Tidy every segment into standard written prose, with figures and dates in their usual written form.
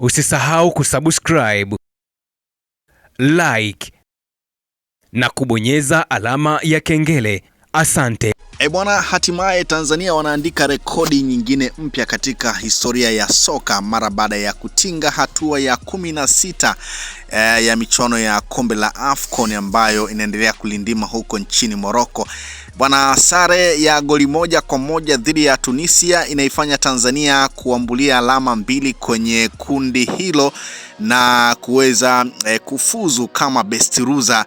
Usisahau kusubscribe, like na kubonyeza alama ya kengele. Asante. Bwana, hatimaye Tanzania wanaandika rekodi nyingine mpya katika historia ya soka mara baada ya kutinga hatua ya 16 ya michuano ya kombe la AFCON ambayo inaendelea kulindima huko nchini Morocco. Bwana, sare ya goli 1-1 dhidi ya Tunisia inaifanya Tanzania kuambulia alama 2 kwenye kundi hilo na kuweza kufuzu kama best loser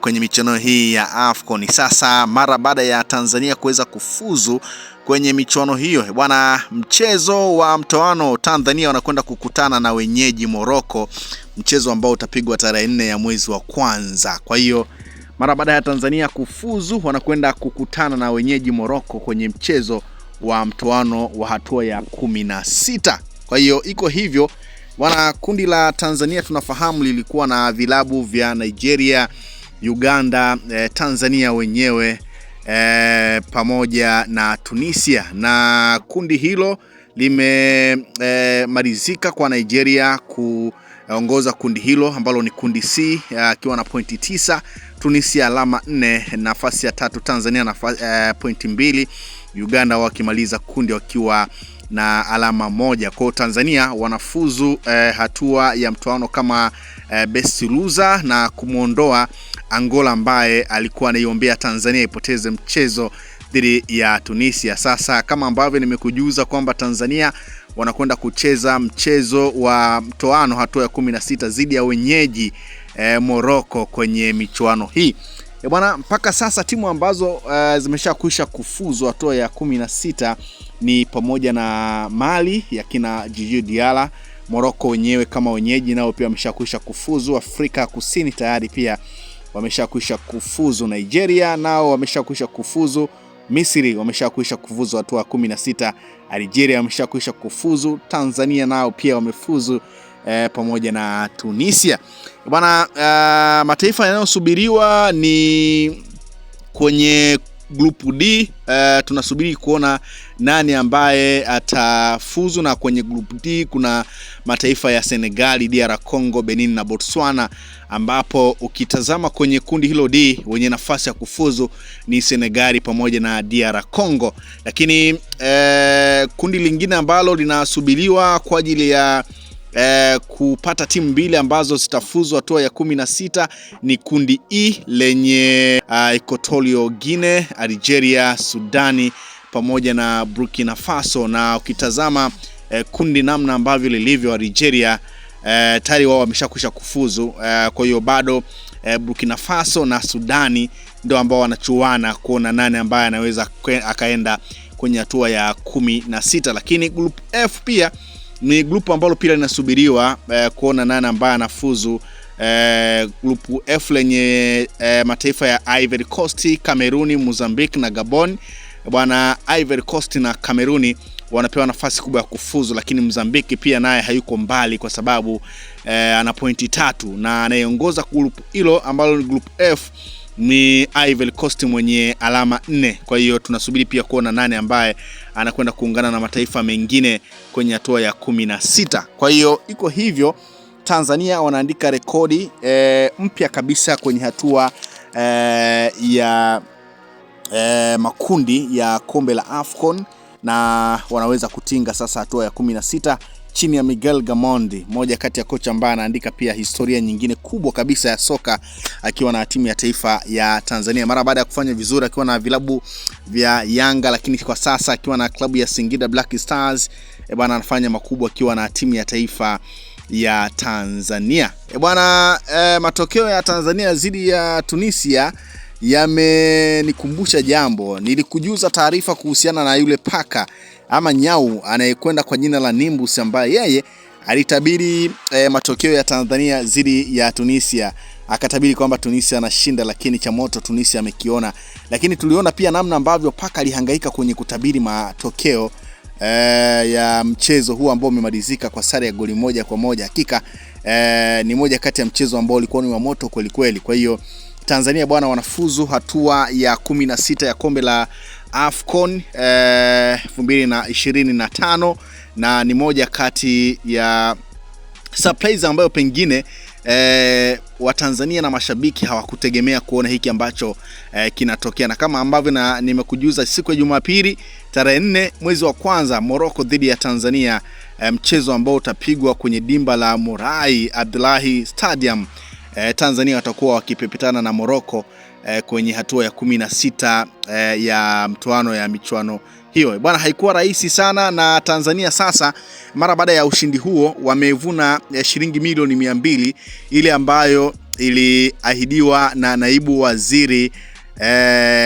kwenye michuano hii ya AFCON. Sasa mara baada ya Tanzania kuweza kufuzu kwenye michuano hiyo, bwana, mchezo wa mtoano Tanzania wanakwenda kukutana na wenyeji Morocco, mchezo ambao utapigwa tarehe 4 ya mwezi wa kwanza. Kwa hiyo mara baada ya Tanzania kufuzu wanakwenda kukutana na wenyeji Morocco kwenye mchezo wa mtoano wa hatua ya 16. Kwa hiyo iko hivyo. Bwana, kundi la Tanzania tunafahamu lilikuwa na vilabu vya Nigeria, Uganda, Tanzania wenyewe pamoja na Tunisia, na kundi hilo limemalizika kwa Nigeria kuongoza kundi hilo ambalo ni kundi C akiwa na pointi 9, Tunisia alama 4, nafasi ya 3 Tanzania na pointi 2, Uganda wakimaliza kundi wakiwa na alama 1. Kwa Tanzania wanafuzu hatua ya mtoano kama best loser na kumuondoa Angola ambaye alikuwa anaiombea Tanzania ipoteze mchezo dhidi ya Tunisia. Sasa kama ambavyo nimekujuza kwamba Tanzania wanakwenda kucheza mchezo wa mtoano hatua ya 16 dhidi ya wenyeji Morocco kwenye michuano hii. Bwana, mpaka sasa timu ambazo zimeshakwisha kufuzu hatua ya 16 ni pamoja na Mali ya kina Djigui Diarra, Morocco wenyewe kama wenyeji nao pia wameshakwisha kufuzu, Afrika Kusini tayari pia wameshakwisha kufuzu, Nigeria nao wameshakwisha kufuzu, Misri wameshakwisha kufuzu hatua ya 16, Algeria wameshakwisha kufuzu, Tanzania nao pia wamefuzu pamoja na Tunisia. Bwana, mataifa yanayosubiriwa ni kwenye grupu D. Tunasubiri kuona nani ambaye atafuzu, na kwenye grupu D kuna mataifa ya Senegal, DR Congo, Benin na Botswana, ambapo ukitazama kwenye kundi hilo D wenye nafasi ya kufuzu ni Senegal pamoja na DR Congo. Lakini kundi lingine ambalo linasubiriwa kwa ajili ya kupata timu mbili ambazo zitafuzu hatua ya 16 ni kundi E lenye Equatorial Guinea, Algeria, Sudani pamoja na Burkina Faso. Na ukitazama kundi namna ambavyo lilivyo, Algeria tayari wao wameshakwisha kufuzu, kwa hiyo bado Burkina Faso na Sudani ndio ambao wanachuana kuona nani ambaye anaweza akaenda kwenye hatua ya 16. Lakini group F pia ni grupu ambalo pia linasubiriwa kuona nani ambaye anafuzu. Grupu F lenye mataifa ya Ivory Coast, Cameroon, Mozambique na Gabon. Bwana, Ivory Coast na Cameroon wanapewa nafasi kubwa ya kufuzu, lakini Mozambique pia naye hayuko mbali kwa sababu ana pointi 3, na anayeongoza grupu hilo ambalo ni grupu F ni Ivory Coast mwenye alama 4. Kwa hiyo tunasubiri pia kuona nani ambaye anakwenda kuungana na mataifa mengine kwenye hatua ya 16. Kwa hiyo iko hivyo, Tanzania wanaandika rekodi mpya kabisa kwenye hatua ya makundi ya kombe la AFCON, na wanaweza kutinga sasa hatua ya 16 chini ya Miguel Gamondi, moja kati ya kocha ambaye anaandika pia historia nyingine kubwa kabisa ya soka akiwa na timu ya taifa ya Tanzania mara baada ya kufanya vizuri akiwa na vilabu vya Yanga, lakini kwa sasa akiwa na klabu ya Singida Black Stars bwana, anafanya makubwa akiwa na timu ya taifa ya Tanzania. Bwana, matokeo ya Tanzania dhidi ya Tunisia yamenikumbusha jambo. Nilikujuza taarifa kuhusiana na yule paka ama nyau anayekwenda kwa jina la Nimbus, ambaye yeye alitabiri matokeo ya Tanzania dhidi ya Tunisia. Akatabiri kwamba Tunisia anashinda, lakini cha moto Tunisia amekiona. Lakini tuliona pia namna ambavyo paka alihangaika kwenye kutabiri matokeo ya mchezo huu ambao umemalizika kwa sare ya goli 1-1. Hakika ni moja kati ya mchezo ambao ulikuwa ni wa moto kweli kweli. Kwa hiyo Tanzania bwana wanafuzu hatua ya 16 ya kombe la AFCON 2025, na ni moja kati ya surprise ambayo pengine Watanzania na mashabiki hawakutegemea kuona hiki ambacho kinatokea, na kama ambavyo nimekujuza siku ya Jumapili tarehe 4 mwezi wa kwanza, Morocco dhidi ya Tanzania, mchezo ambao utapigwa kwenye dimba la Morai Abdullahi Stadium. Tanzania watakuwa wakipepetana na Morocco kwenye hatua ya 16 ya mtoano ya michuano hiyo. Bwana, haikuwa rahisi sana, na Tanzania sasa mara baada ya ushindi huo wamevuna shilingi milioni 200, ile ambayo iliahidiwa na naibu waziri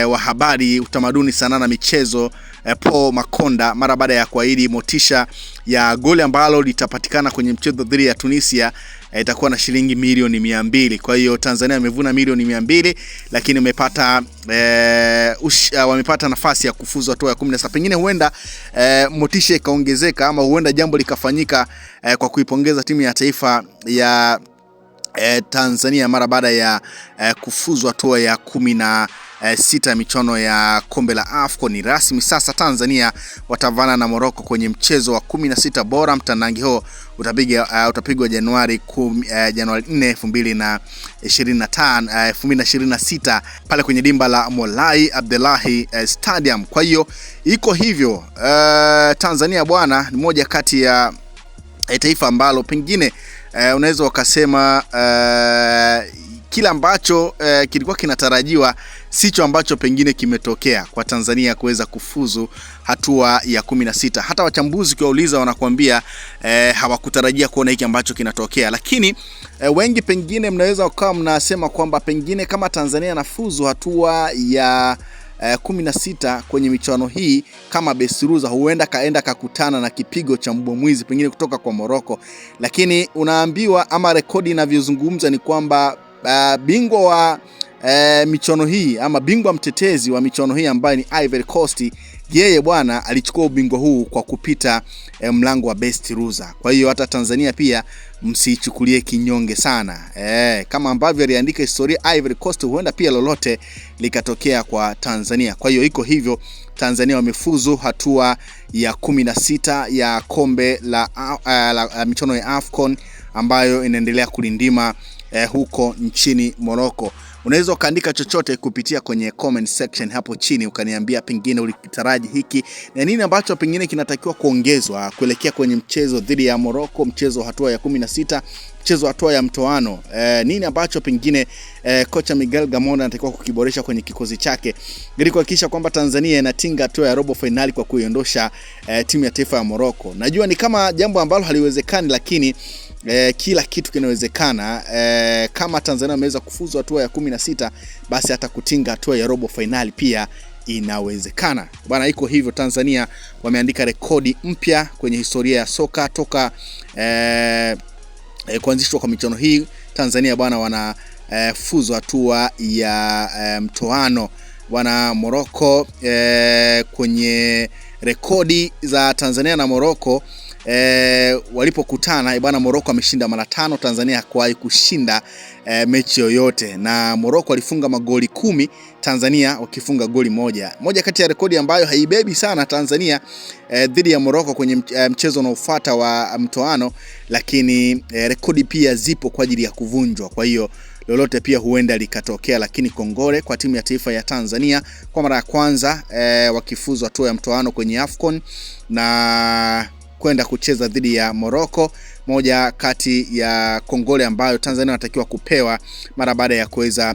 wa habari, utamaduni, sanaa na michezo Paul Makonda mara baada ya kuahidi motisha ya goli ambalo litapatikana kwenye mchezo dhidi ya Tunisia itakuwa na shilingi milioni 200. Kwa hiyo Tanzania wamevuna milioni 200, lakini wamepata nafasi ya kufuzu hatua ya 16. Pengine huenda motisha ikaongezeka, ama huenda jambo likafanyika kwa kuipongeza timu ya taifa ya Tanzania mara baada ya kufuzu hatua ya 16 michuano ya kombe la AFCON. Ni rasmi sasa, Tanzania watavana na Morocco kwenye mchezo wa 16 bora. Mtanangi huo utapigwa Januari 4, 2026 pale kwenye dimba la Morai Abdullahi Stadium. Kwa hiyo iko hivyo, Tanzania bwana ni moja kati ya taifa ambalo pengine unaweza ukasema kila ambacho kilikuwa kinatarajiwa sicho ambacho pengine kimetokea kwa Tanzania kuweza kufuzu hatua ya 16. Hata wachambuzi kiwauliza wanakuambia hawakutarajia kuona hiki ambacho kinatokea, lakini wengi pengine mnaweza ukawa mnasema kwamba pengine kama Tanzania nafuzu hatua ya 16 kwenye michuano hii kama best loser, huenda kaenda kakutana na kipigo cha mbwa mwizi pengine kutoka kwa Morocco. Lakini unaambiwa ama rekodi inavyozungumza ni kwamba bingwa wa michuano hii ama bingwa mtetezi wa michuano hii ambaye ni Ivory Coast, yeye bwana alichukua ubingwa huu kwa kupita mlango wa best loser. Kwa hiyo hata Tanzania pia msichukulie kinyonge sana. Kama ambavyo aliandika historia Ivory Coast, huenda pia lolote likatokea kwa Tanzania. Kwa hiyo iko hivyo, Tanzania wamefuzu hatua ya 16 ya kombe la michuano ya AFCON ambayo inaendelea kulindima huko nchini Morocco. Unaweza ukaandika chochote kupitia kwenye comment section hapo chini, ukaniambia pengine ulitaraji hiki na nini ambacho pengine kinatakiwa kuongezwa kuelekea kwenye mchezo dhidi ya Morocco, mchezo hatua ya 16, mchezo hatua ya mtoano. Nini ambacho pengine kocha Miguel Gamondi anatakiwa kukiboresha kwenye kikosi chake ili kuhakikisha kwamba Tanzania inatinga hatua ya robo finali kwa kuiondosha timu ya taifa ya Morocco. Najua ni kama jambo ambalo haliwezekani, lakini kila kitu kinawezekana. Kama Tanzania imeweza kufuzu hatua ya 16, basi hata kutinga hatua ya robo finali pia inawezekana. Bwana, iko hivyo, Tanzania wameandika rekodi mpya kwenye historia ya soka toka kuanzishwa kwa michuano hii. Tanzania bwana wana fuzu hatua ya mtoano. Bwana, Morocco kwenye rekodi za Tanzania na Morocco walipokutana bwana, Morocco ameshinda mara 5, Tanzania hakuwahi kushinda mechi yoyote, na Morocco alifunga magoli 10, Tanzania wakifunga goli moja. Moja kati ya rekodi ambayo haibebi sana Tanzania dhidi ya Morocco kwenye mchezo unaofuata wa mtoano, lakini rekodi pia zipo kwa ajili ya kuvunjwa. Kwa hiyo lolote pia huenda likatokea, lakini kongole kwa timu ya taifa ya Tanzania kwa mara ya kwanza wakifuzu hatua ya mtoano kwenye AFCON na kwenda kucheza dhidi ya Morocco, moja kati ya kongole ambayo Tanzania wanatakiwa kupewa mara baada ya kuweza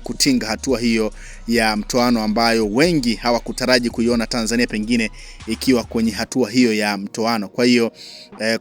kutinga hatua hiyo ya mtoano ambayo wengi hawakutaraji kuiona Tanzania pengine ikiwa kwenye hatua hiyo ya mtoano. Kwa hiyo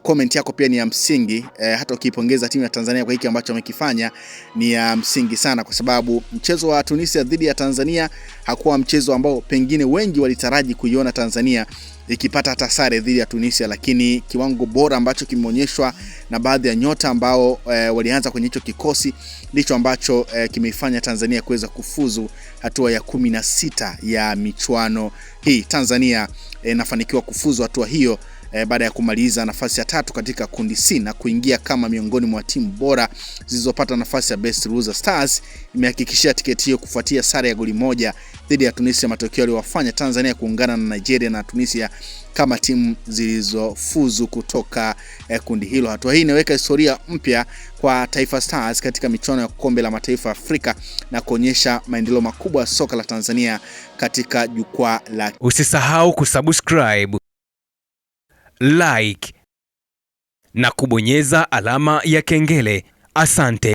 comment yako pia ni ya msingi, hata ukipongeza timu ya Tanzania kwa hiki ambacho wamekifanya ni ya msingi sana, kwa sababu mchezo wa Tunisia dhidi ya Tanzania hakuwa mchezo ambao pengine wengi walitaraji kuiona Tanzania ikipata hata sare dhidi ya Tunisia, lakini kiwango bora ambacho kimeonyeshwa na baadhi ya nyota ambao walianza kwenye hicho kikosi ndicho ambacho kimeifanya Tanzania kuweza kufuzu hatua ya 16 ya michuano hii. Tanzania inafanikiwa kufuzu hatua hiyo baada ya kumaliza nafasi ya 3 katika kundi C na kuingia kama miongoni mwa timu bora zilizopata nafasi ya Best Loser. Stars imehakikishia tiketi hiyo kufuatia sare ya goli moja dhidi ya Tunisia, matokeo yaliyowafanya Tanzania kuungana na Nigeria na Tunisia kama timu zilizofuzu kutoka kundi hilo. Hatua hii inaweka historia mpya kwa Taifa Stars katika michuano ya kombe la mataifa Afrika na kuonyesha maendeleo makubwa ya soka la Tanzania katika jukwaa la. Usisahau kusubscribe, like na kubonyeza alama ya kengele. Asante.